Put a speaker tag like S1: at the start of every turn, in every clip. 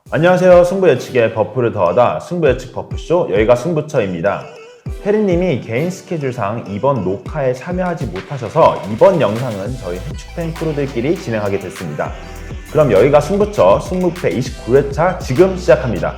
S1: 안녕하세요. 승부 예측의 버프를 더하다 승부 예측 버프쇼 여기가 승부처입니다. 혜리님이 개인 스케줄상 이번 녹화에 참여하지 못하셔서 이번 영상은 저희 해축팬 크루들끼리 진행하게 됐습니다. 그럼 여기가 승부처 승무패 29회차 지금 시작합니다.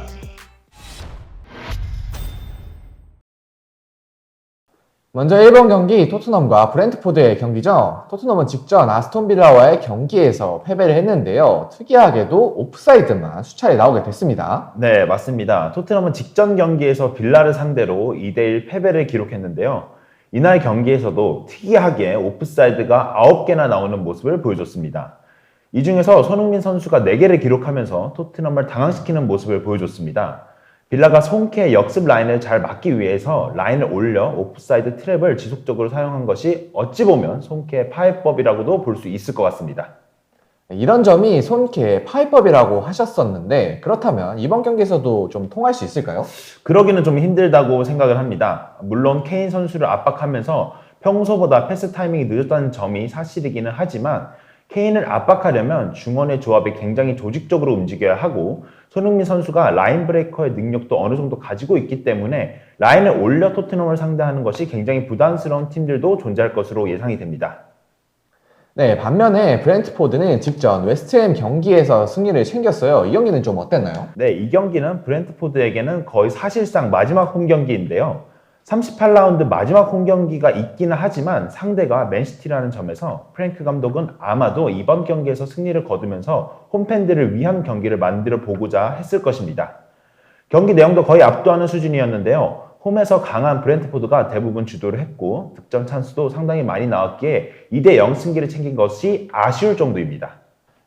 S2: 먼저 1번 경기 토트넘과 브렌트포드의 경기죠. 토트넘은 직전 아스톤빌라와의 경기에서 패배를 했는데요. 특이하게도 오프사이드만 수차례 나오게 됐습니다.
S1: 네, 맞습니다. 토트넘은 직전 경기에서 빌라를 상대로 2대1 패배를 기록했는데요. 이날 경기에서도 특이하게 오프사이드가 9개나 나오는 모습을 보여줬습니다. 이 중에서 손흥민 선수가 4개를 기록하면서 토트넘을 당황시키는 모습을 보여줬습니다. 빌라가 손케의 역습 라인을 잘 막기 위해서 라인을 올려 오프사이드 트랩을 지속적으로 사용한 것이 어찌 보면 손케의 파해법이라고도 볼 수 있을 것 같습니다.
S2: 이런 점이 손케의 파이법이라고 하셨었는데 그렇다면 이번 경기에서도 좀 통할 수 있을까요?
S1: 그러기는 좀 힘들다고 생각을 합니다. 물론 케인 선수를 압박하면서 평소보다 패스 타이밍이 늦었다는 점이 사실이기는 하지만 케인을 압박하려면 중원의 조합이 굉장히 조직적으로 움직여야 하고 손흥민 선수가 라인 브레이커의 능력도 어느 정도 가지고 있기 때문에 라인을 올려 토트넘을 상대하는 것이 굉장히 부담스러운 팀들도 존재할 것으로 예상이 됩니다.
S2: 네, 반면에 브렌트포드는 직전 웨스트햄 경기에서 승리를 챙겼어요. 이 경기는 좀 어땠나요?
S1: 네, 이 경기는 브렌트포드에게는 거의 사실상 마지막 홈 경기인데요. 38라운드 마지막 홈 경기가 있기는 하지만 상대가 맨시티라는 점에서 프랭크 감독은 아마도 이번 경기에서 승리를 거두면서 홈팬들을 위한 경기를 만들어 보고자 했을 것입니다. 경기 내용도 거의 압도하는 수준이었는데요. 홈에서 강한 브렌트포드가 대부분 주도를 했고 득점 찬스도 상당히 많이 나왔기에 2대0 승기를 챙긴 것이 아쉬울 정도입니다.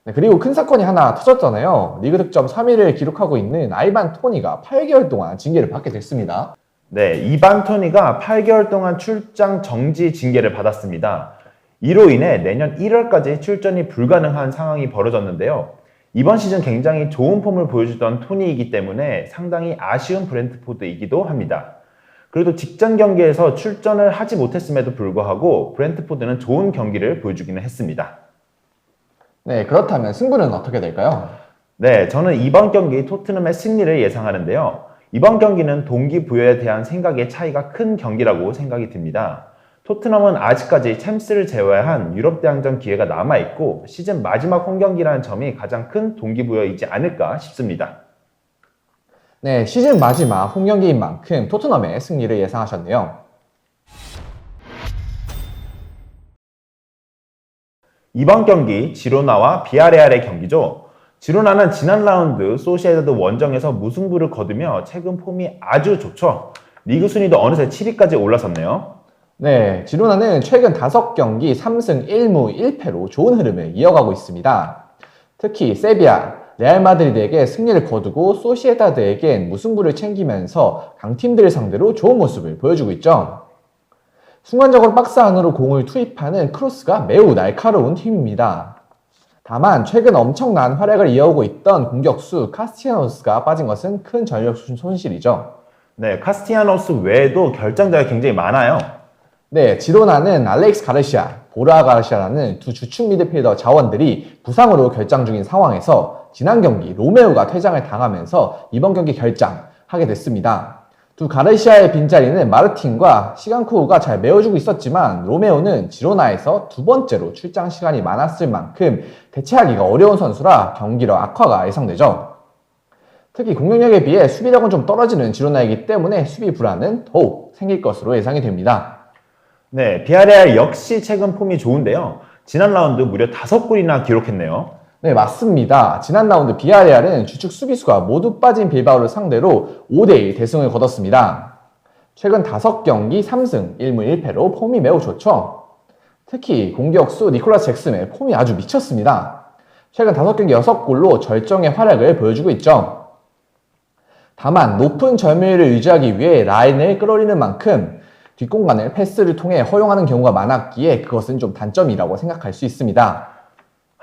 S2: 네, 그리고 큰 사건이 하나 터졌잖아요. 리그 득점 3위를 기록하고 있는 아이반 토니가 8개월 동안 징계를 받게 됐습니다.
S1: 네, 이반 토니가 8개월 동안 출장 정지 징계를 받았습니다. 이로 인해 내년 1월까지 출전이 불가능한 상황이 벌어졌는데요. 이번 시즌 굉장히 좋은 폼을 보여주던 토니이기 때문에 상당히 아쉬운 브렌트포드이기도 합니다. 그래도 직전 경기에서 출전을 하지 못했음에도 불구하고 브렌트포드는 좋은 경기를 보여주기는 했습니다.
S2: 네, 그렇다면 승부는 어떻게 될까요?
S1: 네, 저는 이번 경기 토트넘의 승리를 예상하는데요. 이번 경기는 동기부여에 대한 생각의 차이가 큰 경기라고 생각이 듭니다. 토트넘은 아직까지 챔스를 제외한 유럽 대항전 기회가 남아있고 시즌 마지막 홈경기라는 점이 가장 큰 동기부여이지 않을까 싶습니다.
S2: 네, 시즌 마지막 홈 경기인 만큼 토트넘의 승리를 예상하셨네요.
S1: 이번 경기 지로나와 비아레알의 경기죠. 지로나는 지난 라운드 소시에다드 원정에서 무승부를 거두며 최근 폼이 아주 좋죠. 리그 순위도 어느새 7위까지 올라섰네요.
S2: 네, 지로나는 최근 5경기 3승 1무 1패로 좋은 흐름을 이어가고 있습니다. 특히 세비야, 레알 마드리드에게 승리를 거두고 소시에다드에겐 무승부를 챙기면서 강팀들을 상대로 좋은 모습을 보여주고 있죠. 순간적으로 박스 안으로 공을 투입하는 크로스가 매우 날카로운 팀입니다. 다만 최근 엄청난 활약을 이어오고 있던 공격수 카스티아노스가 빠진 것은 큰 전력 손실이죠.
S1: 네, 카스티아노스 외에도 결장자가 굉장히 많아요.
S2: 네, 지로나는 알렉스 가르시아, 보라 가르시아라는 두 주축 미드필더 자원들이 부상으로 결장 중인 상황에서 지난 경기 로메오가 퇴장을 당하면서 이번 경기 결장하게 됐습니다. 두 가르시아의 빈자리는 마르틴과 시간쿠우가 잘 메워주고 있었지만 로메오는 지로나에서 두 번째로 출장 시간이 많았을 만큼 대체하기가 어려운 선수라 경기력 악화가 예상되죠. 특히 공격력에 비해 수비력은 좀 떨어지는 지로나이기 때문에 수비 불안은 더욱 생길 것으로 예상이 됩니다.
S1: 네, 비아레알 역시 최근 폼이 좋은데요. 지난 라운드 무려 5골이나 기록했네요.
S2: 네, 맞습니다. 지난 라운드 비아레알은 주축 수비수가 모두 빠진 빌바오를 상대로 5대1 대승을 거뒀습니다. 최근 5경기 3승 1무 1패로 폼이 매우 좋죠. 특히 공격수 니콜라스 잭슨의 폼이 아주 미쳤습니다. 최근 5경기 6골로 절정의 활약을 보여주고 있죠. 다만 높은 점유율을 유지하기 위해 라인을 끌어올리는 만큼 뒷공간을 패스를 통해 허용하는 경우가 많았기에 그것은 좀 단점이라고 생각할 수 있습니다.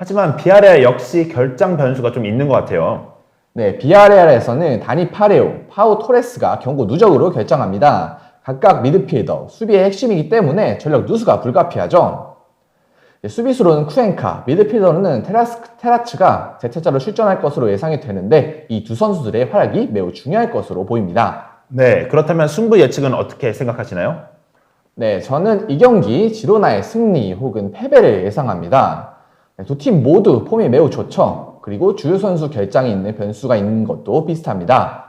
S1: 하지만 비아레알 역시 결장 변수가 좀 있는 것 같아요.
S2: 네, 비아레알에서는 다니 파레오, 파우 토레스가 경고 누적으로 결장합니다. 각각 미드필더, 수비의 핵심이기 때문에 전력 누수가 불가피하죠. 수비수로는 쿠엔카, 미드필더로는 테라츠가 재태자로 출전할 것으로 예상이 되는데 이 두 선수들의 활약이 매우 중요할 것으로 보입니다.
S1: 네, 그렇다면 승부 예측은 어떻게 생각하시나요?
S2: 네, 저는 이 경기 지로나의 승리 혹은 패배를 예상합니다. 두 팀 모두 폼이 매우 좋죠. 그리고 주요 선수 결장이 있는 변수가 있는 것도 비슷합니다.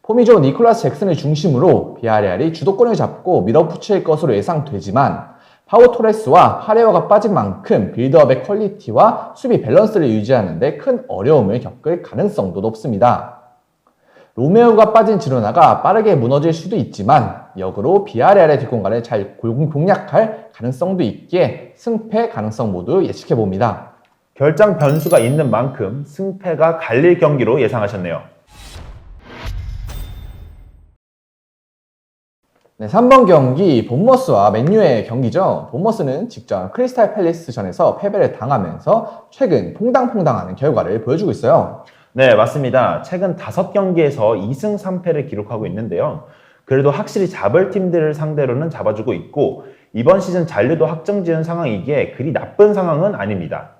S2: 폼이 좋은 니콜라스 잭슨을 중심으로 비아레알이 주도권을 잡고 밀어붙일 것으로 예상되지만 파우 토레스와 파레오가 빠진 만큼 빌드업의 퀄리티와 수비 밸런스를 유지하는 데 큰 어려움을 겪을 가능성도 높습니다. 로메오가 빠진 지로나가 빠르게 무너질 수도 있지만 역으로 비아레알의 뒷공간을 잘 공략할 가능성도 있기에 승패 가능성 모두 예측해봅니다.
S1: 결장 변수가 있는 만큼 승패가 갈릴 경기로 예상하셨네요.
S2: 네, 3번 경기 본머스와 맨유의 경기죠. 본머스는 직전 크리스탈 팰리스전에서 패배를 당하면서 최근 퐁당퐁당하는 결과를 보여주고 있어요.
S1: 네, 맞습니다. 최근 5경기에서 2승 3패를 기록하고 있는데요. 그래도 확실히 잡을 팀들을 상대로는 잡아주고 있고 이번 시즌 잔류도 확정지은 상황이기에 그리 나쁜 상황은 아닙니다.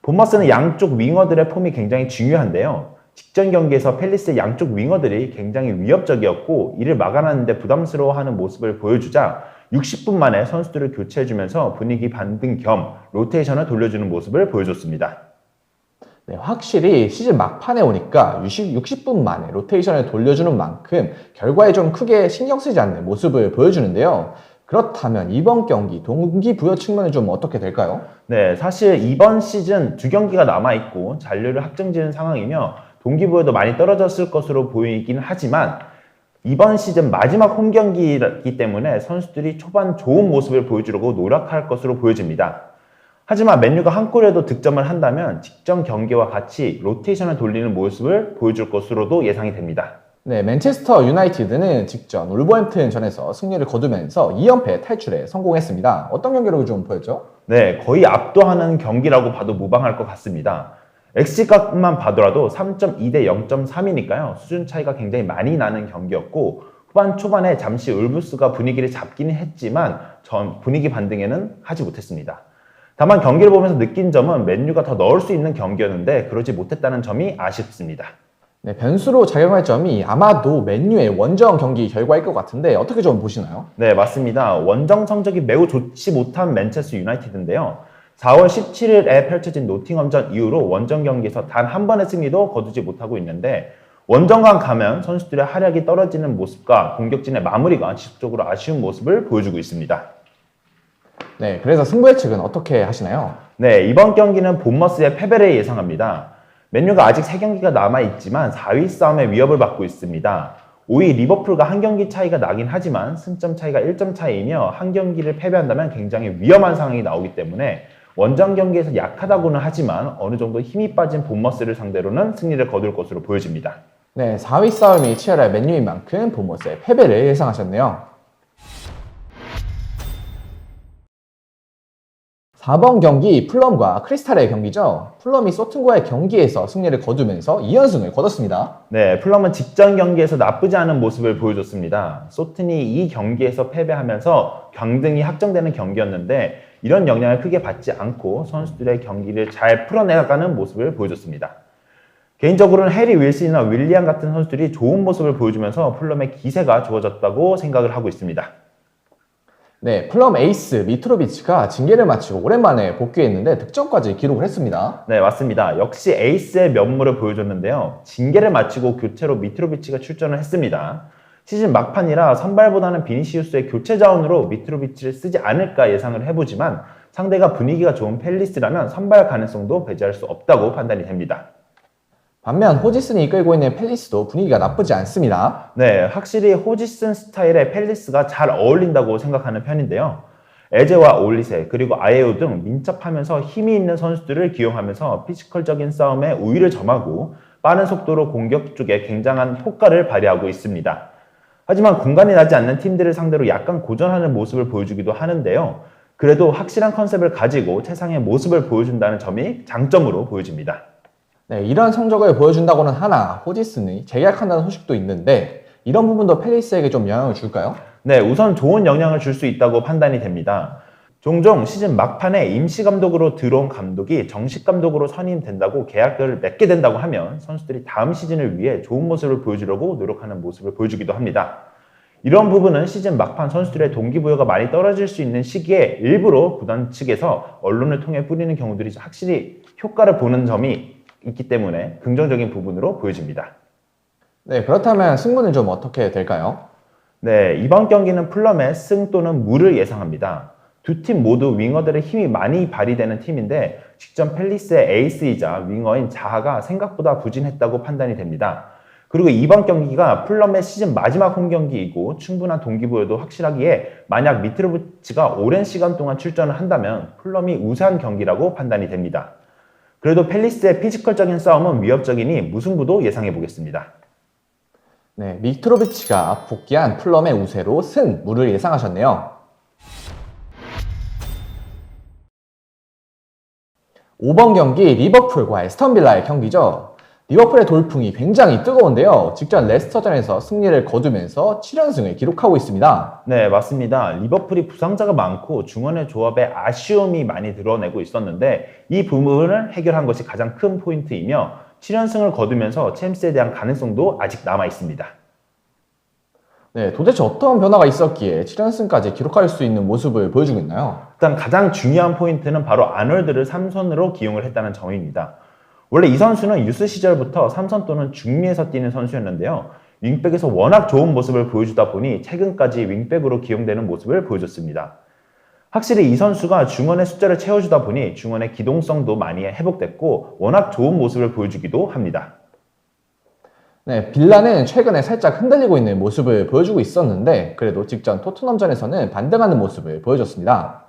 S1: 본머스는 양쪽 윙어들의 폼이 굉장히 중요한데요. 직전 경기에서 팰리스의 양쪽 윙어들이 굉장히 위협적이었고 이를 막아내는데 부담스러워하는 모습을 보여주자 60분 만에 선수들을 교체해주면서 분위기 반등 겸 로테이션을 돌려주는 모습을 보여줬습니다.
S2: 네, 확실히 시즌 막판에 오니까 60분 만에 로테이션을 돌려주는 만큼 결과에 좀 크게 신경 쓰지 않는 모습을 보여주는데요. 그렇다면 이번 경기 동기부여 측면은 좀 어떻게 될까요?
S1: 네, 사실 이번 시즌 2경기가 남아있고 잔류를 확정지은 상황이며 동기부여도 많이 떨어졌을 것으로 보이긴 하지만 이번 시즌 마지막 홈경기이기 때문에 선수들이 초반 좋은 모습을 보여주려고 노력할 것으로 보여집니다. 하지만 맨유가 한 골에도 득점을 한다면 직전 경기와 같이 로테이션을 돌리는 모습을 보여줄 것으로도 예상이 됩니다.
S2: 네, 맨체스터 유나이티드는 직전 울버햄튼전에서 승리를 거두면서 2연패 탈출에 성공했습니다. 어떤 경기로 좀 보였죠?
S1: 네, 거의 압도하는 경기라고 봐도 무방할 것 같습니다. XG값만 봐더라도 3.2대 0.3이니까요. 수준 차이가 굉장히 많이 나는 경기였고 후반 초반에 잠시 울브스가 분위기를 잡기는 했지만 분위기 반등에는 하지 못했습니다. 다만 경기를 보면서 느낀 점은 맨유가 더 넣을 수 있는 경기였는데 그러지 못했다는 점이 아쉽습니다.
S2: 네, 변수로 작용할 점이 아마도 맨유의 원정 경기 결과일 것 같은데 어떻게 좀 보시나요?
S1: 네, 맞습니다. 원정 성적이 매우 좋지 못한 맨체스터 유나이티드인데요. 4월 17일에 펼쳐진 노팅엄전 이후로 원정 경기에서 단 한 번의 승리도 거두지 못하고 있는데 원정강 가면 선수들의 활약이 떨어지는 모습과 공격진의 마무리가 지속적으로 아쉬운 모습을 보여주고 있습니다.
S2: 네, 그래서 승부 예측은 어떻게 하시나요?
S1: 네, 이번 경기는 본머스의 패배를 예상합니다. 맨유가 아직 3경기가 남아있지만 4위 싸움의 위협을 받고 있습니다. 5위 리버풀과 한 경기 차이가 나긴 하지만 승점 차이가 1점 차이이며 한 경기를 패배한다면 굉장히 위험한 상황이 나오기 때문에 원정 경기에서 약하다고는 하지만 어느 정도 힘이 빠진 본머스를 상대로는 승리를 거둘 것으로 보여집니다.
S2: 네, 4위 싸움이 치열할 맨유인 만큼 본머스의 패배를 예상하셨네요. 4번 경기 풀럼과 크리스탈의 경기죠. 풀럼이 소튼과의 경기에서 승리를 거두면서 2연승을 거뒀습니다.
S1: 네, 풀럼은 직전 경기에서 나쁘지 않은 모습을 보여줬습니다. 소튼이 이 경기에서 패배하면서 강등이 확정되는 경기였는데 이런 영향을 크게 받지 않고 선수들의 경기를 잘 풀어내가는 모습을 보여줬습니다. 개인적으로는 해리 윌슨이나 윌리안 같은 선수들이 좋은 모습을 보여주면서 풀럼의 기세가 좋아졌다고 생각을 하고 있습니다.
S2: 네, 풀럼 에이스 미트로비치가 징계를 마치고 오랜만에 복귀했는데 득점까지 기록을 했습니다.
S1: 네, 맞습니다. 역시 에이스의 면모를 보여줬는데요. 징계를 마치고 교체로 미트로비치가 출전을 했습니다. 시즌 막판이라 선발보다는 비니시우스의 교체 자원으로 미트로비치를 쓰지 않을까 예상을 해보지만 상대가 분위기가 좋은 팰리스라면 선발 가능성도 배제할 수 없다고 판단이 됩니다.
S2: 반면 호지슨이 이끌고 있는 팰리스도 분위기가 나쁘지 않습니다.
S1: 네, 확실히 호지슨 스타일의 팰리스가 잘 어울린다고 생각하는 편인데요. 에제와 올리세 그리고 아예우 등 민첩하면서 힘이 있는 선수들을 기용하면서 피지컬적인 싸움에 우위를 점하고 빠른 속도로 공격 쪽에 굉장한 효과를 발휘하고 있습니다. 하지만 공간이 나지 않는 팀들을 상대로 약간 고전하는 모습을 보여주기도 하는데요. 그래도 확실한 컨셉을 가지고 최상의 모습을 보여준다는 점이 장점으로 보여집니다.
S2: 네, 이런 성적을 보여준다고는 하나 호지슨이 재계약한다는 소식도 있는데 이런 부분도 팰리스에게 좀 영향을 줄까요?
S1: 네, 우선 좋은 영향을 줄 수 있다고 판단이 됩니다. 종종 시즌 막판에 임시 감독으로 들어온 감독이 정식 감독으로 선임된다고 계약을 맺게 된다고 하면 선수들이 다음 시즌을 위해 좋은 모습을 보여주려고 노력하는 모습을 보여주기도 합니다. 이런 부분은 시즌 막판 선수들의 동기부여가 많이 떨어질 수 있는 시기에 일부러 구단 측에서 언론을 통해 뿌리는 경우들이 확실히 효과를 보는 점이 있기 때문에 긍정적인 부분으로 보여집니다.
S2: 네, 그렇다면 승부는 좀 어떻게 될까요?
S1: 네, 이번 경기는 풀럼의 승 또는 무를 예상합니다. 두 팀 모두 윙어들의 힘이 많이 발휘되는 팀인데 직전 팰리스의 에이스이자 윙어인 자하가 생각보다 부진했다고 판단이 됩니다. 그리고 이번 경기가 풀럼의 시즌 마지막 홈경기이고 충분한 동기부여도 확실하기에 만약 미트로비치가 오랜 시간 동안 출전을 한다면 풀럼이 우세한 경기라고 판단이 됩니다. 그래도 팰리스의 피지컬적인 싸움은 위협적이니 무승부도 예상해 보겠습니다.
S2: 네, 미트로비치가 복귀한 풀럼의 우세로 승, 무를 예상하셨네요. 5번 경기 리버풀과 에스턴 빌라의 경기죠. 리버풀의 돌풍이 굉장히 뜨거운데요. 직전 레스터전에서 승리를 거두면서 7연승을 기록하고 있습니다.
S1: 네, 맞습니다. 리버풀이 부상자가 많고 중원의 조합에 아쉬움이 많이 드러내고 있었는데 이 부분을 해결한 것이 가장 큰 포인트이며 7연승을 거두면서 챔스에 대한 가능성도 아직 남아 있습니다.
S2: 네, 도대체 어떤 변화가 있었기에 7연승까지 기록할 수 있는 모습을 보여주고 있나요?
S1: 일단 가장 중요한 포인트는 바로 아놀드를 3선으로 기용을 했다는 점입니다. 원래 이 선수는 유스 시절부터 3선 또는 중미에서 뛰는 선수였는데요. 윙백에서 워낙 좋은 모습을 보여주다 보니 최근까지 윙백으로 기용되는 모습을 보여줬습니다. 확실히 이 선수가 중원의 숫자를 채워주다 보니 중원의 기동성도 많이 회복됐고 워낙 좋은 모습을 보여주기도 합니다.
S2: 네, 빌라는 최근에 살짝 흔들리고 있는 모습을 보여주고 있었는데 그래도 직전 토트넘전에서는 반등하는 모습을 보여줬습니다.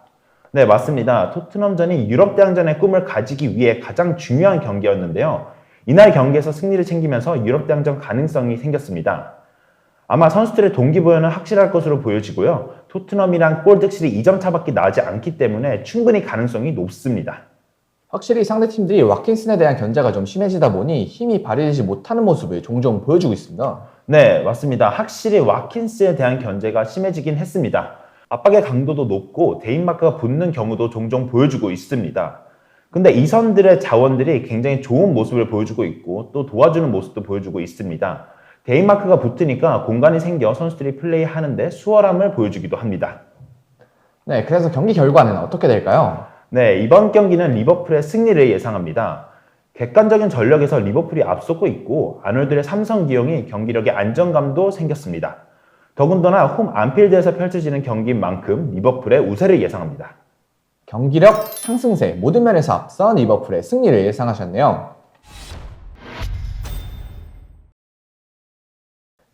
S1: 네, 맞습니다. 토트넘전이 유럽 대항전의 꿈을 가지기 위해 가장 중요한 경기였는데요. 이날 경기에서 승리를 챙기면서 유럽 대항전 가능성이 생겼습니다. 아마 선수들의 동기부여는 확실할 것으로 보여지고요. 토트넘이랑 골 득실이 2점 차밖에 나지 않기 때문에 충분히 가능성이 높습니다.
S2: 확실히 상대팀들이 와킨슨에 대한 견제가 좀 심해지다 보니 힘이 발휘되지 못하는 모습을 종종 보여주고 있습니다.
S1: 네, 맞습니다. 확실히 와킨스에 대한 견제가 심해지긴 했습니다. 압박의 강도도 높고 대인마크가 붙는 경우도 종종 보여주고 있습니다. 근데 이 선들의 자원들이 굉장히 좋은 모습을 보여주고 있고 또 도와주는 모습도 보여주고 있습니다. 대인마크가 붙으니까 공간이 생겨 선수들이 플레이하는데 수월함을 보여주기도 합니다.
S2: 네, 그래서 경기 결과는 어떻게 될까요?
S1: 네, 이번 경기는 리버풀의 승리를 예상합니다. 객관적인 전력에서 리버풀이 앞서고 있고 아놀드의 3선 기용이 경기력에 안정감도 생겼습니다. 더군다나 홈 안필드에서 펼쳐지는 경기인 만큼 리버풀의 우세를 예상합니다.
S2: 경기력, 상승세 모든 면에서 앞선 리버풀의 승리를 예상하셨네요.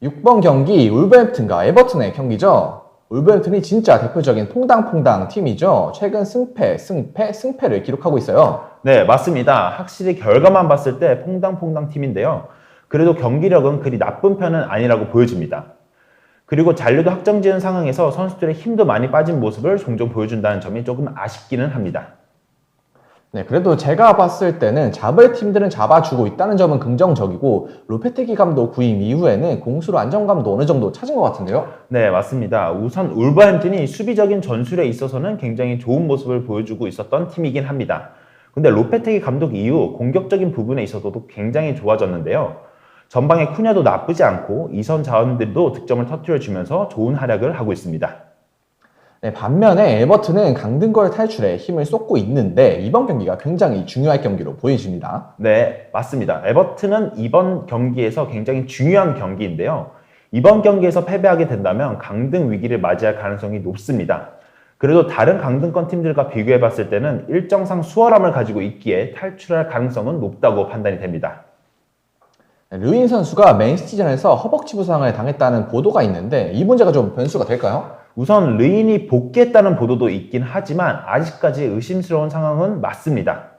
S2: 6번 경기 울버햄튼과 에버튼의 경기죠. 울버햄튼이 진짜 대표적인 퐁당퐁당 팀이죠. 최근 승패를 기록하고 있어요.
S1: 네, 맞습니다. 확실히 결과만 봤을 때 퐁당퐁당 팀인데요. 그래도 경기력은 그리 나쁜 편은 아니라고 보여집니다. 그리고 잔류도 확정지은 상황에서 선수들의 힘도 많이 빠진 모습을 종종 보여준다는 점이 조금 아쉽기는 합니다.
S2: 네, 그래도 제가 봤을 때는 잡을 팀들은 잡아주고 있다는 점은 긍정적이고 로페테기 감독 구임 이후에는 공수로 안정감도 어느 정도 찾은 것 같은데요?
S1: 네, 맞습니다. 우선 울버햄튼이 수비적인 전술에 있어서는 굉장히 좋은 모습을 보여주고 있었던 팀이긴 합니다. 근데 로페테기 감독 이후 공격적인 부분에 있어서도 굉장히 좋아졌는데요. 전방의 쿠냐도 나쁘지 않고 이선 자원들도 득점을 터뜨려주면서 좋은 활약을 하고 있습니다.
S2: 네, 반면에 에버튼은 강등권 탈출에 힘을 쏟고 있는데 이번 경기가 굉장히 중요할 경기로 보여집니다.
S1: 네, 맞습니다. 에버튼은 이번 경기에서 굉장히 중요한 경기인데요. 이번 경기에서 패배하게 된다면 강등 위기를 맞이할 가능성이 높습니다. 그래도 다른 강등권 팀들과 비교해 봤을 때는 일정상 수월함을 가지고 있기에 탈출할 가능성은 높다고 판단이 됩니다.
S2: 르윈 선수가 맨시티전에서 허벅지 부상을 당했다는 보도가 있는데 이 문제가 좀 변수가 될까요?
S1: 우선 르인이 복귀했다는 보도도 있긴 하지만 아직까지 의심스러운 상황은 맞습니다.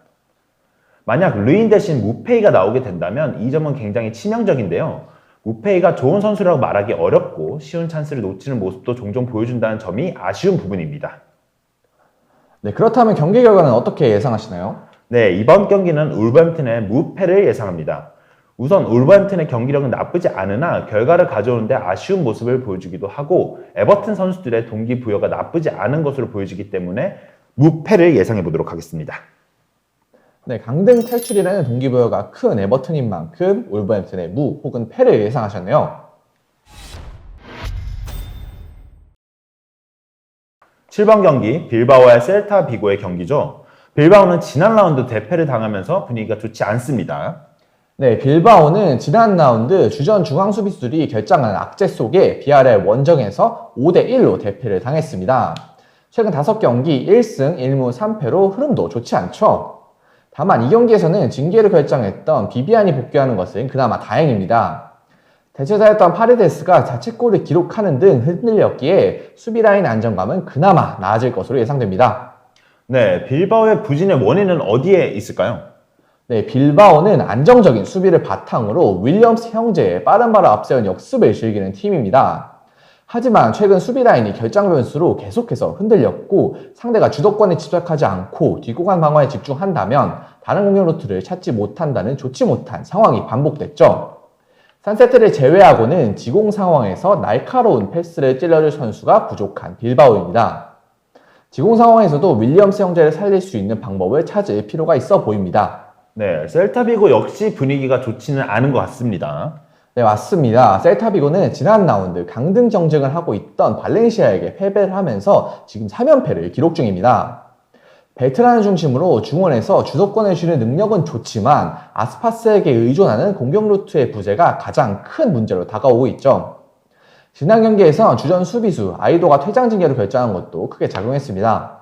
S1: 만약 르인 대신 무페이가 나오게 된다면 이 점은 굉장히 치명적인데요. 무페이가 좋은 선수라고 말하기 어렵고 쉬운 찬스를 놓치는 모습도 종종 보여준다는 점이 아쉬운 부분입니다.
S2: 네, 그렇다면 경기 결과는 어떻게 예상하시나요?
S1: 네, 이번 경기는 울버햄튼의 무패를 예상합니다. 우선 울버햄튼의 경기력은 나쁘지 않으나 결과를 가져오는데 아쉬운 모습을 보여주기도 하고 에버튼 선수들의 동기부여가 나쁘지 않은 것으로 보여지기 때문에 무패를 예상해 보도록 하겠습니다.
S2: 네, 강등 탈출이라는 동기부여가 큰 에버튼인 만큼 울버햄튼의 무 혹은 패를 예상하셨네요.
S1: 7번 경기 빌바오와 셀타 비고의 경기죠. 빌바오는 지난 라운드 대패를 당하면서 분위기가 좋지 않습니다.
S2: 네, 빌바오는 지난 라운드 주전 중앙 수비수들이 결장한 악재 속에 비아레알 원정에서 5대1로 대패를 당했습니다. 최근 5경기 1승 1무 3패로 흐름도 좋지 않죠. 다만 이 경기에서는 징계를 결정했던 비비안이 복귀하는 것은 그나마 다행입니다. 대체자였던 파레데스가 자책골을 기록하는 등 흔들렸기에 수비 라인 안정감은 그나마 나아질 것으로 예상됩니다.
S1: 네, 빌바오의 부진의 원인은 어디에 있을까요?
S2: 네, 빌바오는 안정적인 수비를 바탕으로 윌리엄스 형제의 빠른 발을 앞세운 역습을 즐기는 팀입니다. 하지만 최근 수비 라인이 결장 변수로 계속해서 흔들렸고 상대가 주도권에 집착하지 않고 뒷공간 방어에 집중한다면 다른 공격 루트를 찾지 못한다는 좋지 못한 상황이 반복됐죠. 산세트를 제외하고는 지공 상황에서 날카로운 패스를 찔러줄 선수가 부족한 빌바오입니다. 지공 상황에서도 윌리엄스 형제를 살릴 수 있는 방법을 찾을 필요가 있어 보입니다.
S1: 네, 셀타비고 역시 분위기가 좋지는 않은 것 같습니다.
S2: 네, 맞습니다. 셀타비고는 지난 라운드 강등 경쟁을 하고 있던 발렌시아에게 패배를 하면서 지금 3연패를 기록 중입니다. 벨트란을 중심으로 중원에서 주도권을 쥐는 능력은 좋지만 아스파스에게 의존하는 공격 루트의 부재가 가장 큰 문제로 다가오고 있죠. 지난 경기에서 주전 수비수 아이도가 퇴장 징계를 결정한 것도 크게 작용했습니다.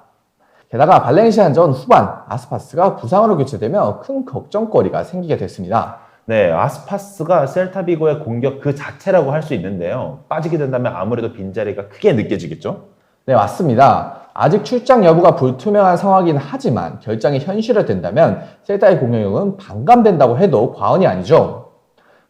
S2: 게다가 발렌시아전 후반 아스파스가 부상으로 교체되며 큰 걱정거리가 생기게 됐습니다.
S1: 네, 아스파스가 셀타비고의 공격 그 자체라고 할 수 있는데요. 빠지게 된다면 아무래도 빈자리가 크게 느껴지겠죠?
S2: 네, 맞습니다. 아직 출장 여부가 불투명한 상황이긴 하지만 결장이 현실화된다면 셀타의 공격력은 반감된다고 해도 과언이 아니죠.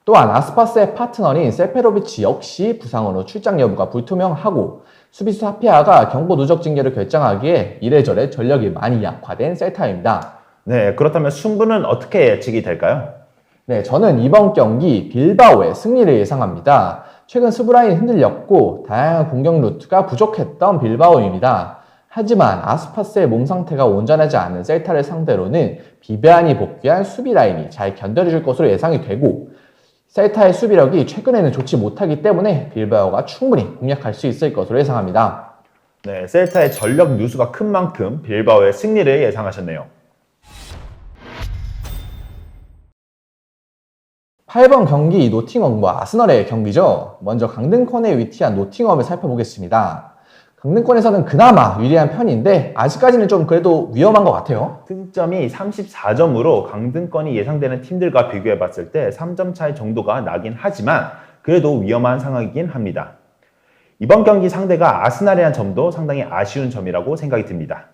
S2: 또한 아스파스의 파트너인 세페로비치 역시 부상으로 출장 여부가 불투명하고 수비수 사피아가 경고 누적 징계를 결정하기에 이래저래 전력이 많이 약화된 셀타입니다.
S1: 네, 그렇다면 승부는 어떻게 예측이 될까요?
S2: 네, 저는 이번 경기 빌바오의 승리를 예상합니다. 최근 스브라인이 흔들렸고 다양한 공격 루트가 부족했던 빌바오입니다. 하지만 아스파스의 몸 상태가 온전하지 않은 셀타를 상대로는 비베안이 복귀한 수비 라인이 잘 견뎌줄 것으로 예상이 되고 셀타의 수비력이 최근에는 좋지 못하기 때문에 빌바오가 충분히 공략할 수 있을 것으로 예상합니다.
S1: 네, 셀타의 전력 누수가 큰 만큼 빌바오의 승리를 예상하셨네요.
S2: 8번 경기 노팅엄과 아스널의 경기죠. 먼저 강등권에 위치한 노팅엄을 살펴보겠습니다. 강등권에서는 그나마 유리한 편인데 아직까지는 좀 그래도 위험한 것 같아요.
S1: 승점이 34점으로 강등권이 예상되는 팀들과 비교해 봤을 때 3점 차이 정도가 나긴 하지만 그래도 위험한 상황이긴 합니다. 이번 경기 상대가 아스날이라는 점도 상당히 아쉬운 점이라고 생각이 듭니다.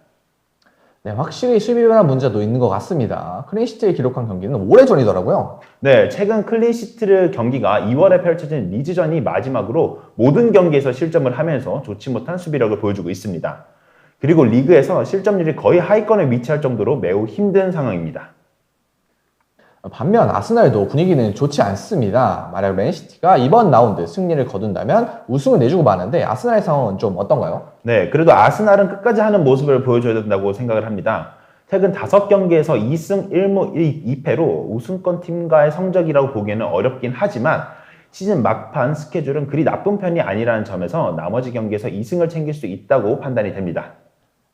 S2: 네, 확실히 수비 변화 문제도 있는 것 같습니다. 클린시트를 기록한 경기는 오래전이더라고요.
S1: 네, 최근 클린시트 경기가 2월에 펼쳐진 리즈전이 마지막으로 모든 경기에서 실점을 하면서 좋지 못한 수비력을 보여주고 있습니다. 그리고 리그에서 실점률이 거의 하위권에 위치할 정도로 매우 힘든 상황입니다.
S2: 반면 아스날도 분위기는 좋지 않습니다. 만약 맨시티가 이번 라운드 승리를 거둔다면 우승을 내주고 마는데 아스날의 상황은 좀 어떤가요?
S1: 네, 그래도 아스날은 끝까지 하는 모습을 보여줘야 된다고 생각을 합니다. 최근 5경기에서 2승 1무 2패로 우승권 팀과의 성적이라고 보기에는 어렵긴 하지만 시즌 막판 스케줄은 그리 나쁜 편이 아니라는 점에서 나머지 경기에서 2승을 챙길 수 있다고 판단이 됩니다.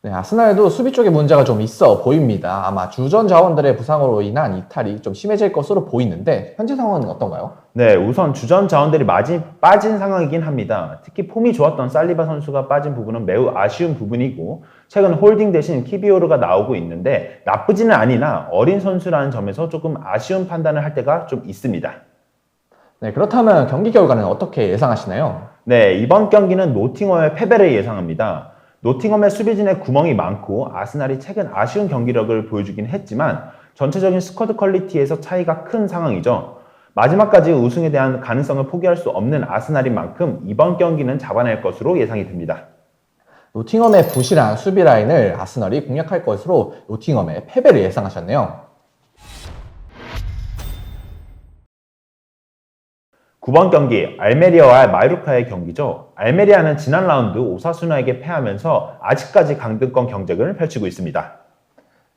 S2: 네, 아스날도 수비 쪽에 문제가 좀 있어 보입니다. 아마 주전 자원들의 부상으로 인한 이탈이 좀 심해질 것으로 보이는데 현재 상황은 어떤가요?
S1: 네, 우선 주전 자원들이 빠진 상황이긴 합니다. 특히 폼이 좋았던 살리바 선수가 빠진 부분은 매우 아쉬운 부분이고 최근 홀딩 대신 키비오르가 나오고 있는데 나쁘지는 아니나 어린 선수라는 점에서 조금 아쉬운 판단을 할 때가 좀 있습니다.
S2: 네, 그렇다면 경기 결과는 어떻게 예상하시나요?
S1: 네, 이번 경기는 노팅엄의 패배를 예상합니다. 노팅엄의 수비진에 구멍이 많고 아스날이 최근 아쉬운 경기력을 보여주긴 했지만 전체적인 스쿼드 퀄리티에서 차이가 큰 상황이죠. 마지막까지 우승에 대한 가능성을 포기할 수 없는 아스날인 만큼 이번 경기는 잡아낼 것으로 예상이 됩니다.
S2: 노팅엄의 부실한 수비 라인을 아스널이 공략할 것으로 노팅엄의 패배를 예상하셨네요.
S1: 9번 경기 알메리아와 마요르카의 경기죠. 알메리아는 지난 라운드 오사수나에게 패하면서 아직까지 강등권 경쟁을 펼치고 있습니다.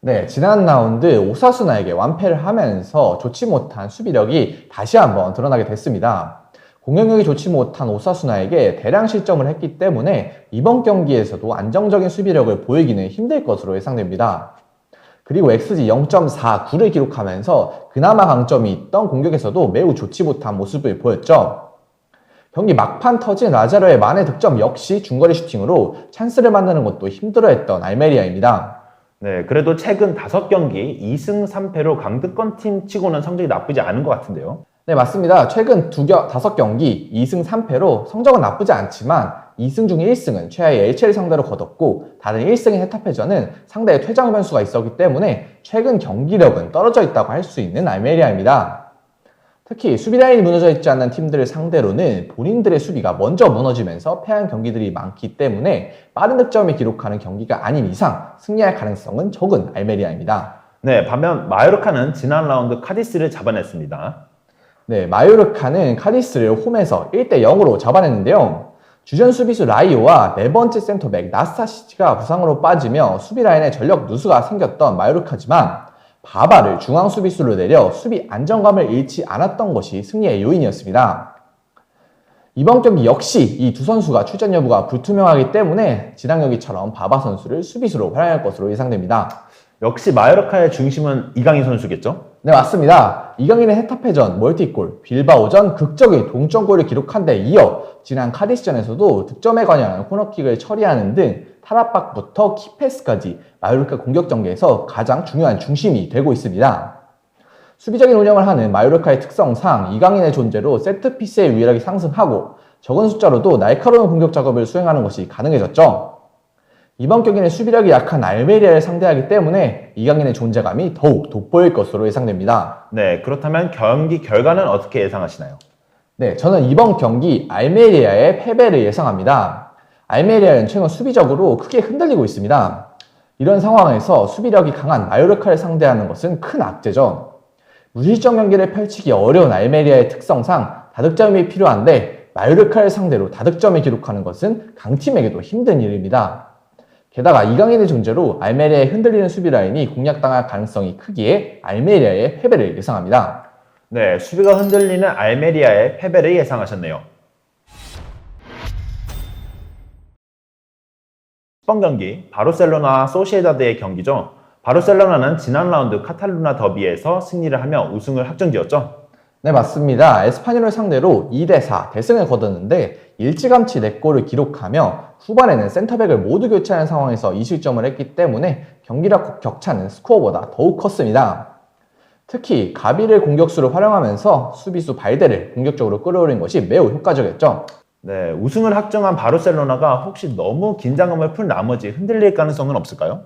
S2: 네, 지난 라운드 오사수나에게 완패를 하면서 좋지 못한 수비력이 다시 한번 드러나게 됐습니다. 공격력이 좋지 못한 오사수나에게 대량 실점을 했기 때문에 이번 경기에서도 안정적인 수비력을 보이기는 힘들 것으로 예상됩니다. 그리고 XG 0.49를 기록하면서 그나마 강점이 있던 공격에서도 매우 좋지 못한 모습을 보였죠. 경기 막판 터진 라자르의 만회 득점 역시 중거리 슈팅으로 찬스를 만드는 것도 힘들어했던 알메리아입니다.
S1: 네, 그래도 최근 5경기 2승 3패로 강등권 팀 치고는 성적이 나쁘지 않은 것 같은데요.
S2: 네, 맞습니다. 최근 5경기 2승 3패로 성적은 나쁘지 않지만 2승 중 1승은 최하위 엘체를 상대로 거뒀고 다른 1승의 헤타페전은 상대의 퇴장 변수가 있었기 때문에 최근 경기력은 떨어져 있다고 할 수 있는 알메리아입니다. 특히 수비 라인이 무너져 있지 않는 팀들을 상대로는 본인들의 수비가 먼저 무너지면서 패한 경기들이 많기 때문에 빠른 득점을 기록하는 경기가 아닌 이상 승리할 가능성은 적은 알메리아입니다.
S1: 네, 반면 마요르카는 지난 라운드 카디스를 잡아냈습니다.
S2: 네, 마요르카는 카디스를 홈에서 1대0으로 잡아냈는데요. 주전 수비수 라이오와 네 번째 센터백 나스타시치가 부상으로 빠지며 수비 라인에 전력 누수가 생겼던 마요르카지만 바바를 중앙 수비수로 내려 수비 안정감을 잃지 않았던 것이 승리의 요인이었습니다. 이번 경기 역시 이 두 선수가 출전 여부가 불투명하기 때문에 지난 경기처럼 바바 선수를 수비수로 활용할 것으로 예상됩니다.
S1: 역시 마요르카의 중심은 이강인 선수겠죠?
S2: 네, 맞습니다. 이강인의 헤타페전, 멀티골, 빌바오전 극적인 동점골을 기록한 데 이어 지난 카디스전에서도 득점에 관여한 코너킥을 처리하는 등 탈압박부터 키패스까지 마요르카 공격 전개에서 가장 중요한 중심이 되고 있습니다. 수비적인 운영을 하는 마요르카의 특성상 이강인의 존재로 세트피스의 유일하게 상승하고 적은 숫자로도 날카로운 공격 작업을 수행하는 것이 가능해졌죠. 이번 경기는 수비력이 약한 알메리아를 상대하기 때문에 이강인의 존재감이 더욱 돋보일 것으로 예상됩니다.
S1: 네, 그렇다면 경기 결과는 어떻게 예상하시나요?
S2: 네, 저는 이번 경기 알메리아의 패배를 예상합니다. 알메리아는 최근 수비적으로 크게 흔들리고 있습니다. 이런 상황에서 수비력이 강한 마요르카를 상대하는 것은 큰 악재죠. 무실점 경기를 펼치기 어려운 알메리아의 특성상 다득점이 필요한데 마요르카를 상대로 다득점을 기록하는 것은 강팀에게도 힘든 일입니다. 게다가 이강인의 존재로 알메리아의 흔들리는 수비 라인이 공략당할 가능성이 크기에 알메리아의 패배를 예상합니다.
S1: 네, 수비가 흔들리는 알메리아의 패배를 예상하셨네요. 10번 경기 바르셀로나와 소시에다드의 경기죠. 바르셀로나는 지난 라운드 카탈루나 더비에서 승리를 하며 우승을 확정지었죠.
S2: 네, 맞습니다. 에스파뇰을 상대로 2대4 대승을 거뒀는데 일찌감치 4골을 기록하며 후반에는 센터백을 모두 교체하는 상황에서 2실점을 했기 때문에 경기력 격차는 스코어보다 더욱 컸습니다. 특히 가비를 공격수로 활용하면서 수비수 발데를 공격적으로 끌어올린 것이 매우 효과적이었죠.
S1: 네, 우승을 확정한 바르셀로나가 혹시 너무 긴장감을 풀 나머지 흔들릴 가능성은 없을까요?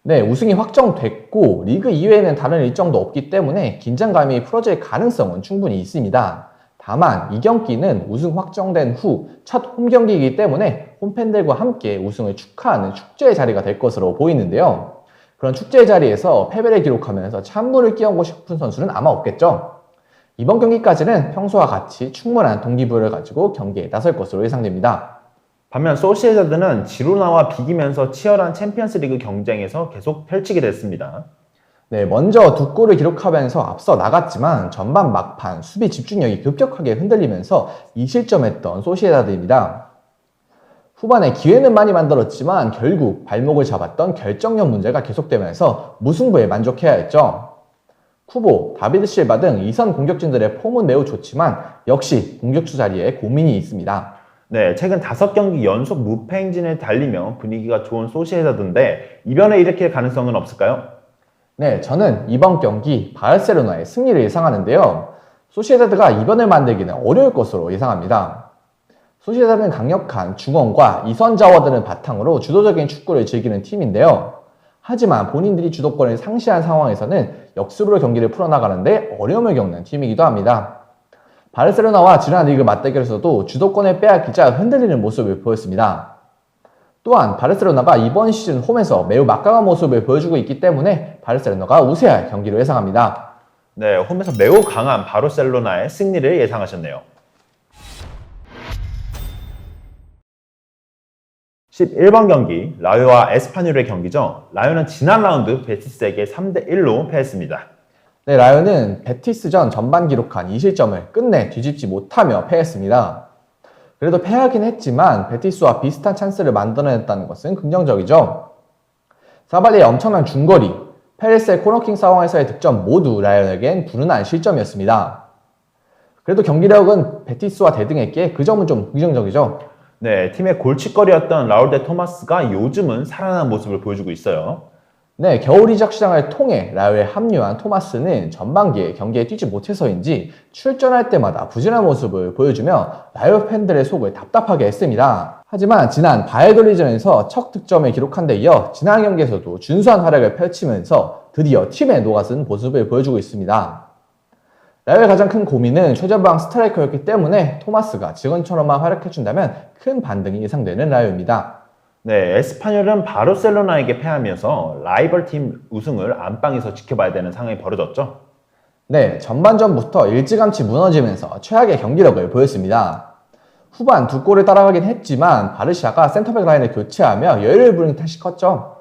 S2: 네, 우승이 확정됐고 리그 이외에는 다른 일정도 없기 때문에 긴장감이 풀어질 가능성은 충분히 있습니다. 다만 이 경기는 우승 확정된 후 첫 홈경기이기 때문에 홈팬들과 함께 우승을 축하하는 축제의 자리가 될 것으로 보이는데요. 그런 축제의 자리에서 패배를 기록하면서 찬물을 끼얹고 싶은 선수는 아마 없겠죠. 이번 경기까지는 평소와 같이 충분한 동기부여를 가지고 경기에 나설 것으로 예상됩니다.
S1: 반면 소시에다드는 지로나와 비기면서 치열한 챔피언스리그 경쟁에서 계속 펼치게 됐습니다.
S2: 네, 먼저 2골을 기록하면서 앞서 나갔지만 전반 막판 수비 집중력이 급격하게 흔들리면서 2실점했던 소시에다드입니다. 후반에 기회는 많이 만들었지만 결국 발목을 잡았던 결정력 문제가 계속되면서 무승부에 만족해야 했죠. 쿠보, 다비드 실바 등 2선 공격진들의 폼은 매우 좋지만 역시 공격수 자리에 고민이 있습니다.
S1: 네, 최근 5경기 연속 무패 행진을 달리며 분위기가 좋은 소시에다드인데 이변을 일으킬 가능성은 없을까요?
S2: 네, 저는 이번 경기 바르셀로나의 승리를 예상하는데요. 소시에다드가 이변을 만들기는 어려울 것으로 예상합니다. 소시에다드는 강력한 중원과 2선 자원들을 바탕으로 주도적인 축구를 즐기는 팀인데요. 하지만 본인들이 주도권을 상실한 상황에서는 역습으로 경기를 풀어나가는데 어려움을 겪는 팀이기도 합니다. 바르셀로나와 지난 리그 맞대결에서도 주도권을 빼앗기자 흔들리는 모습을 보였습니다. 또한 바르셀로나가 이번 시즌 홈에서 매우 막강한 모습을 보여주고 있기 때문에 바르셀로나가 우세할 경기로 예상합니다.
S1: 네, 홈에서 매우 강한 바르셀로나의 승리를 예상하셨네요. 11번 경기 라요와 에스파뇰의 경기죠. 라요는 지난 라운드 베티스에게 3대1로 패했습니다.
S2: 네, 라요는 베티스전 전반 기록한 2실점을 끝내 뒤집지 못하며 패했습니다. 그래도 패하긴 했지만 베티스와 비슷한 찬스를 만들어냈다는 것은 긍정적이죠. 사발리의 엄청난 중거리, 페레스의 코너킹 상황에서의 득점 모두 라요에겐 불운한 실점이었습니다. 그래도 경기력은 베티스와 대등했기에 그 점은 좀 긍정적이죠.
S1: 네, 팀의 골칫거리였던 라울 데 토마스가 요즘은 살아난 모습을 보여주고 있어요.
S2: 네, 겨울 이적 시장을 통해 라요에 합류한 토마스는 전반기에 경기에 뛰지 못해서인지 출전할 때마다 부진한 모습을 보여주며 라요 팬들의 속을 답답하게 했습니다. 하지만 지난 바이에돌리전에서 첫 득점을 기록한 데 이어 지난 경기에서도 준수한 활약을 펼치면서 드디어 팀에 녹아든 모습을 보여주고 있습니다. 라요의 가장 큰 고민은 최전방 스트라이커였기 때문에 토마스가 직원처럼만 활약해준다면 큰 반등이 예상되는 라요입니다.
S1: 네, 에스파뇰은 바르셀로나에게 패하면서 라이벌 팀 우승을 안방에서 지켜봐야 되는 상황이 벌어졌죠.
S2: 네, 전반전부터 일찌감치 무너지면서 최악의 경기력을 보였습니다. 후반 두 골을 따라가긴 했지만 바르샤가 센터백 라인을 교체하며 여유를 부리는 탓이 컸죠.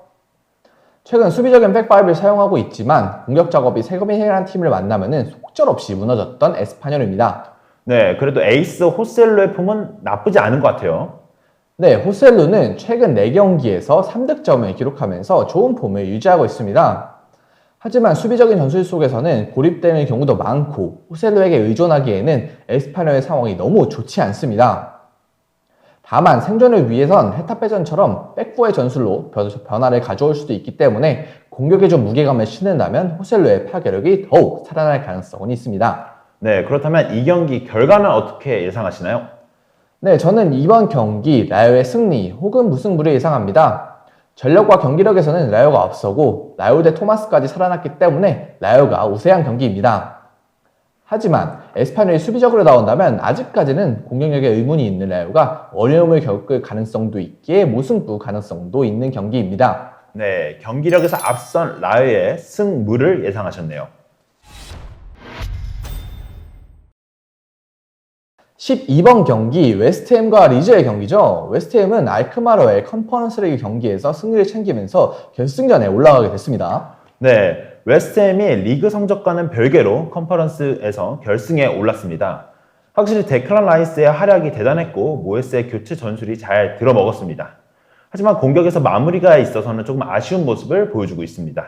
S2: 최근 수비적인 백파이브를 사용하고 있지만 공격 작업이 세금이해한 팀을 만나면 속절없이 무너졌던 에스파뇰입니다.
S1: 네, 그래도 에이스 호셀루의 폼은 나쁘지 않은 것 같아요.
S2: 네, 호셀루는 최근 4경기에서 3득점을 기록하면서 좋은 폼을 유지하고 있습니다. 하지만 수비적인 전술 속에서는 고립되는 경우도 많고 호셀루에게 의존하기에는 에스파뇰의 상황이 너무 좋지 않습니다. 다만 생존을 위해선 헤타페전처럼 백포의 전술로 변화를 가져올 수도 있기 때문에 공격에 좀 무게감을 실는다면 호셀루의 파괴력이 더욱 살아날 가능성은 있습니다.
S1: 네, 그렇다면 이 경기 결과는 어떻게 예상하시나요?
S2: 네, 저는 이번 경기 라요의 승리 혹은 무승부를 예상합니다. 전력과 경기력에서는 라요가 앞서고 라요 대 토마스까지 살아났기 때문에 라요가 우세한 경기입니다. 하지만 에스파뇰이 수비적으로 나온다면 아직까지는 공격력에 의문이 있는 라요가 어려움을 겪을 가능성도 있기에 무승부 가능성도 있는 경기입니다.
S1: 네, 경기력에서 앞선 라요의 승무를 예상하셨네요.
S2: 12번 경기 웨스트햄과 리즈의 경기죠. 웨스트햄은 알크마르의 컨퍼런스 리그 경기에서 승리를 챙기면서 결승전에 올라가게 됐습니다.
S1: 네, 웨스트햄이 리그 성적과는 별개로 컨퍼런스에서 결승에 올랐습니다. 확실히 데클란 라이스의 활약이 대단했고 모에스의 교체 전술이 잘 들어먹었습니다. 하지만 공격에서 마무리가 있어서는 조금 아쉬운 모습을 보여주고 있습니다.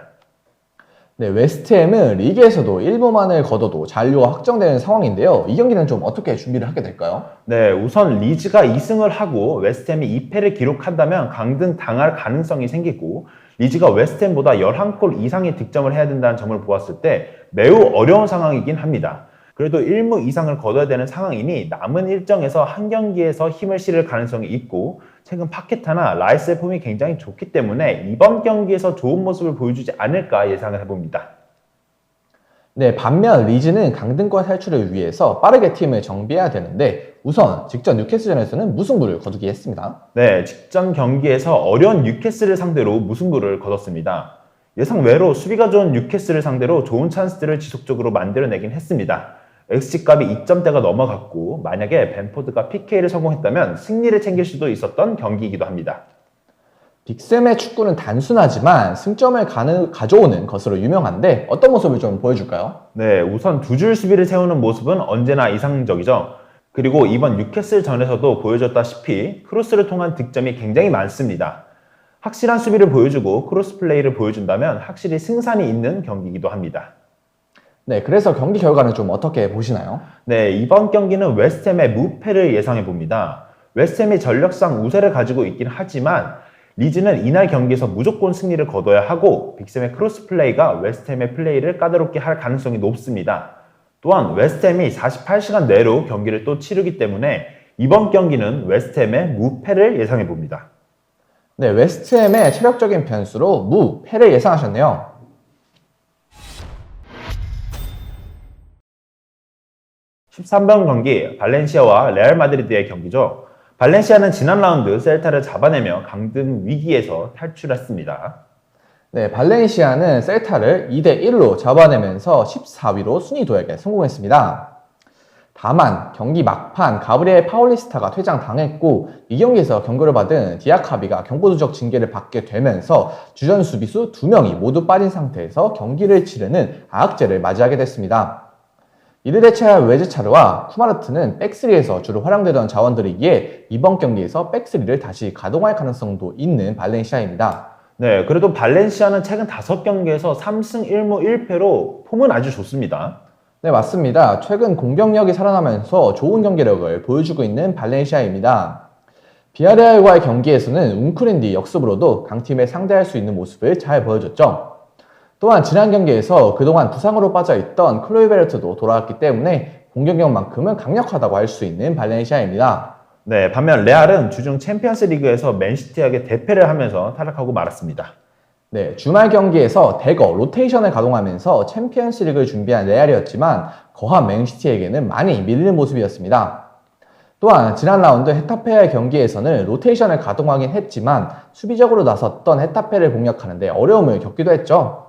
S2: 네, 웨스트햄은 리그에서도 1무만을 거둬도 잔류가 확정되는 상황인데요. 이 경기는 좀 어떻게 준비를 하게 될까요?
S1: 네, 우선 리즈가 2승을 하고 웨스트햄이 2패를 기록한다면 강등 당할 가능성이 생기고 리즈가 웨스트햄보다 11골 이상의 득점을 해야 된다는 점을 보았을 때 매우 어려운 상황이긴 합니다. 그래도 1무 이상을 거둬야 되는 상황이니 남은 일정에서 한 경기에서 힘을 실을 가능성이 있고 최근 파케타나 라이스의 폼이 굉장히 좋기 때문에 이번 경기에서 좋은 모습을 보여주지 않을까 예상을 해봅니다.
S2: 네, 반면 리즈는 강등권 탈출을 위해서 빠르게 팀을 정비해야 되는데 우선 직전 뉴캐슬전에서는 무승부를 거두게 했습니다.
S1: 네, 직전 경기에서 어려운 뉴캐슬을 상대로 무승부를 거뒀습니다. 예상 외로 수비가 좋은 뉴캐슬을 상대로 좋은 찬스들을 지속적으로 만들어내긴 했습니다. XG값이 2점대가 넘어갔고 만약에 벤포드가 PK를 성공했다면 승리를 챙길 수도 있었던 경기이기도 합니다.
S2: 빅샘의 축구는 단순하지만 승점을 가져오는 것으로 유명한데 어떤 모습을 좀 보여줄까요?
S1: 네, 우선 두 줄 수비를 세우는 모습은 언제나 이상적이죠. 그리고 이번 뉴캐슬 전에서도 보여줬다시피 크로스를 통한 득점이 굉장히 많습니다. 확실한 수비를 보여주고 크로스 플레이를 보여준다면 확실히 승산이 있는 경기이기도 합니다.
S2: 네, 그래서 경기 결과는 좀 어떻게 보시나요?
S1: 네, 이번 경기는 웨스트햄의 무패를 예상해 봅니다. 웨스트햄이 전력상 우세를 가지고 있긴 하지만 리즈는 이날 경기에서 무조건 승리를 거둬야 하고 빅샘의 크로스 플레이가 웨스트햄의 플레이를 까다롭게 할 가능성이 높습니다. 또한 웨스트햄이 48시간 내로 경기를 또 치르기 때문에 이번 경기는 웨스트햄의 무패를 예상해 봅니다.
S2: 네, 웨스트햄의 체력적인 변수로 무패를 예상하셨네요.
S1: 13번 경기 발렌시아와 레알 마드리드의 경기죠. 발렌시아는 지난 라운드 셀타를 잡아내며 강등 위기에서 탈출했습니다.
S2: 네, 발렌시아는 셀타를 2대1로 잡아내면서 14위로 순위 도약에 성공했습니다. 다만 경기 막판 가브리엘 파울리스타가 퇴장당했고 이 경기에서 경고를 받은 디아카비가 경고 누적 징계를 받게 되면서 주전 수비수 2명이 모두 빠진 상태에서 경기를 치르는 아악제를 맞이하게 됐습니다. 이를 대체할 웨즈차르와 쿠마르트는 백스리에서 주로 활용되던 자원들이기에 이번 경기에서 백스리를 다시 가동할 가능성도 있는 발렌시아입니다.
S1: 네, 그래도 발렌시아는 최근 5경기에서 3승 1무 1패로 폼은 아주 좋습니다.
S2: 네, 맞습니다. 최근 공격력이 살아나면서 좋은 경기력을 보여주고 있는 발렌시아입니다. 비아레알과의 경기에서는 웅크랜디 역습으로도 강팀에 상대할 수 있는 모습을 잘 보여줬죠. 또한 지난 경기에서 그동안 부상으로 빠져있던 클로이베르트도 돌아왔기 때문에 공격력만큼은 강력하다고 할 수 있는 발렌시아입니다.
S1: 네, 반면 레알은 주중 챔피언스 리그에서 맨시티에게 대패를 하면서 타락하고 말았습니다.
S2: 네, 주말 경기에서 대거 로테이션을 가동하면서 챔피언스 리그를 준비한 레알이었지만 거한 맨시티에게는 많이 밀리는 모습이었습니다. 또한 지난 라운드 헤타페의 경기에서는 로테이션을 가동하긴 했지만 수비적으로 나섰던 헤타페를 공략하는데 어려움을 겪기도 했죠.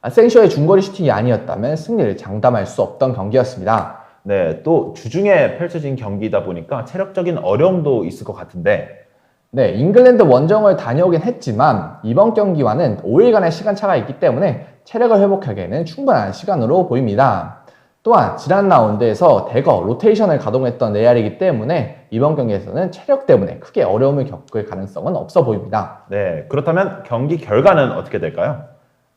S2: 아센시오의 중거리 슈팅이 아니었다면 승리를 장담할 수 없던 경기였습니다.
S1: 네, 또 주중에 펼쳐진 경기이다 보니까 체력적인 어려움도 있을 것 같은데
S2: 네, 잉글랜드 원정을 다녀오긴 했지만 이번 경기와는 5일간의 시간차가 있기 때문에 체력을 회복하기에는 충분한 시간으로 보입니다. 또한 지난 라운드에서 대거 로테이션을 가동했던 레알이기 때문에 이번 경기에서는 체력 때문에 크게 어려움을 겪을 가능성은 없어 보입니다.
S1: 네, 그렇다면 경기 결과는 어떻게 될까요?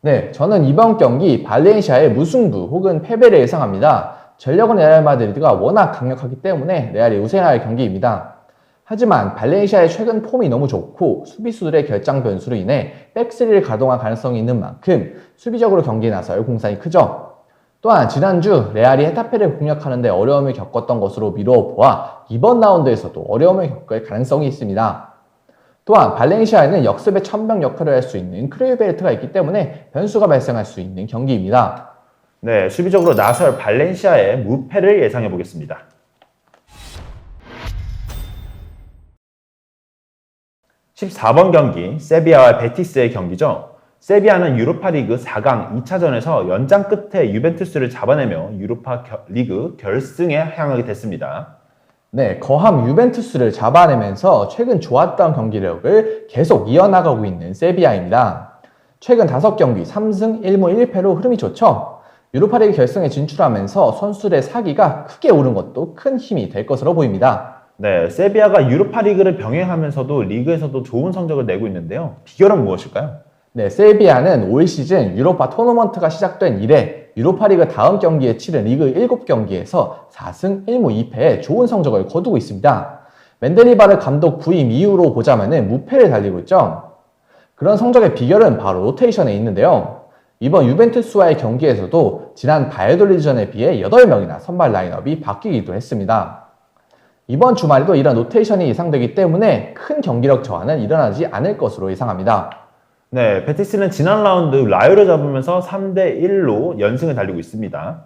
S2: 네, 저는 이번 경기 발렌시아의 무승부 혹은 패배를 예상합니다. 전력은 레알 마드리드가 워낙 강력하기 때문에 레알이 우세할 경기입니다. 하지만 발렌시아의 최근 폼이 너무 좋고 수비수들의 결장 변수로 인해 백스리를 가동할 가능성이 있는 만큼 수비적으로 경기에 나설 공산이 크죠. 또한 지난주 레알이 헤타페를 공략하는 데 어려움을 겪었던 것으로 미루어 보아 이번 라운드에서도 어려움을 겪을 가능성이 있습니다. 또한 발렌시아에는 역습의 천병 역할을 할 수 있는 크루이베르트가 있기 때문에 변수가 발생할 수 있는 경기입니다.
S1: 네, 수비적으로 나설 발렌시아의 무패를 예상해 보겠습니다. (14번) 경기 세비야와 베티스의 경기죠. 세비야는 유로파리그 4강 2차전에서 연장 끝에 유벤투스를 잡아내며 유로파 리그 결승에 향하게 됐습니다.
S2: 네, 거함 유벤투스를 잡아내면서 최근 좋았던 경기력을 계속 이어나가고 있는 세비야입니다. 최근 5경기 3승 1무 1패로 흐름이 좋죠. 유로파리그 결승에 진출하면서 선수들의 사기가 크게 오른 것도 큰 힘이 될 것으로 보입니다.
S1: 네, 세비야가 유로파리그를 병행하면서도 리그에서도 좋은 성적을 내고 있는데요. 비결은 무엇일까요?
S2: 네, 세비야는 올 시즌 유로파 토너먼트가 시작된 이래 유로파리그 다음 경기에 치른 리그 7경기에서 4승 1무 2패의 좋은 성적을 거두고 있습니다. 맨델리바르 감독 부임 이후로 보자면 무패를 달리고 있죠. 그런 성적의 비결은 바로 로테이션에 있는데요. 이번 유벤투스와의 경기에서도 지난 바이에돌리드전에 비해 8명이나 선발 라인업이 바뀌기도 했습니다. 이번 주말에도 이런 로테이션이 예상되기 때문에 큰 경기력 저하는 일어나지 않을 것으로 예상합니다.
S1: 네, 베티스는 지난 라운드 라요를 잡으면서 3대1로 연승을 달리고 있습니다.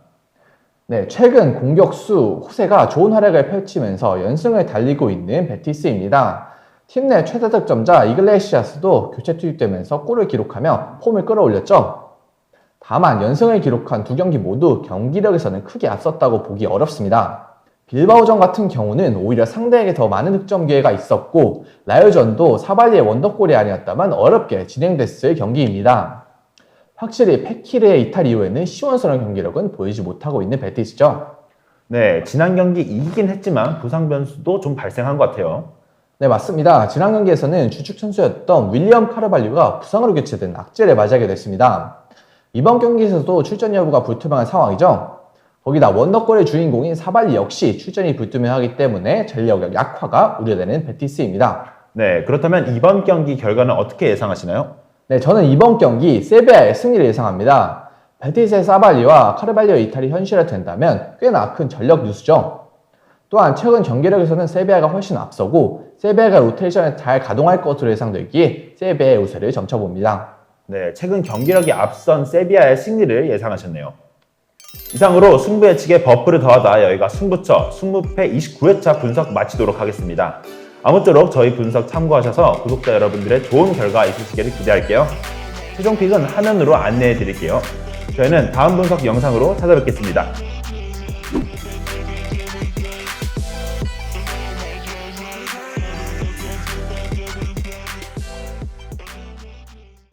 S2: 네, 최근 공격수 호세가 좋은 활약을 펼치면서 연승을 달리고 있는 베티스입니다. 팀 내 최다 득점자 이글레시아스도 교체 투입되면서 골을 기록하며 폼을 끌어올렸죠. 다만 연승을 기록한 2경기 모두 경기력에서는 크게 앞섰다고 보기 어렵습니다. 빌바오전 같은 경우는 오히려 상대에게 더 많은 득점 기회가 있었고 라요전도 사발리의 원더골이 아니었다면 어렵게 진행됐을 경기입니다. 확실히 페키르의 이탈 이후에는 시원스러운 경기력은 보이지 못하고 있는 베티스죠.
S1: 네, 지난 경기 이기긴 했지만 부상 변수도 좀 발생한 것 같아요.
S2: 네, 맞습니다. 지난 경기에서는 주축 선수였던 윌리엄 카르발류가 부상으로 교체된 악재를 맞이하게 됐습니다. 이번 경기에서도 출전 여부가 불투명한 상황이죠. 거기다 원더골의 주인공인 사발리 역시 출전이 불투명하기 때문에 전력 약화가 우려되는 베티스입니다.
S1: 네, 그렇다면 이번 경기 결과는 어떻게 예상하시나요?
S2: 네, 저는 이번 경기 세비야의 승리를 예상합니다. 베티스의 사발리와 카르발리오의 이탈이 현실화된다면 꽤나 큰 전력 뉴스죠. 또한 최근 경기력에서는 세비야가 훨씬 앞서고 세비야가 로테이션을 잘 가동할 것으로 예상되기에 세비야의 우세를 점쳐봅니다.
S1: 네, 최근 경기력이 앞선 세비야의 승리를 예상하셨네요. 이상으로 승부 예측에 버프를 더하다 여기가 승부처 승무패 29회차 분석 마치도록 하겠습니다. 아무쪼록 저희 분석 참고하셔서 구독자 여러분들의 좋은 결과 있으시기를 기대할게요. 최종 픽은 화면으로 안내해 드릴게요. 저희는 다음 분석 영상으로 찾아뵙겠습니다.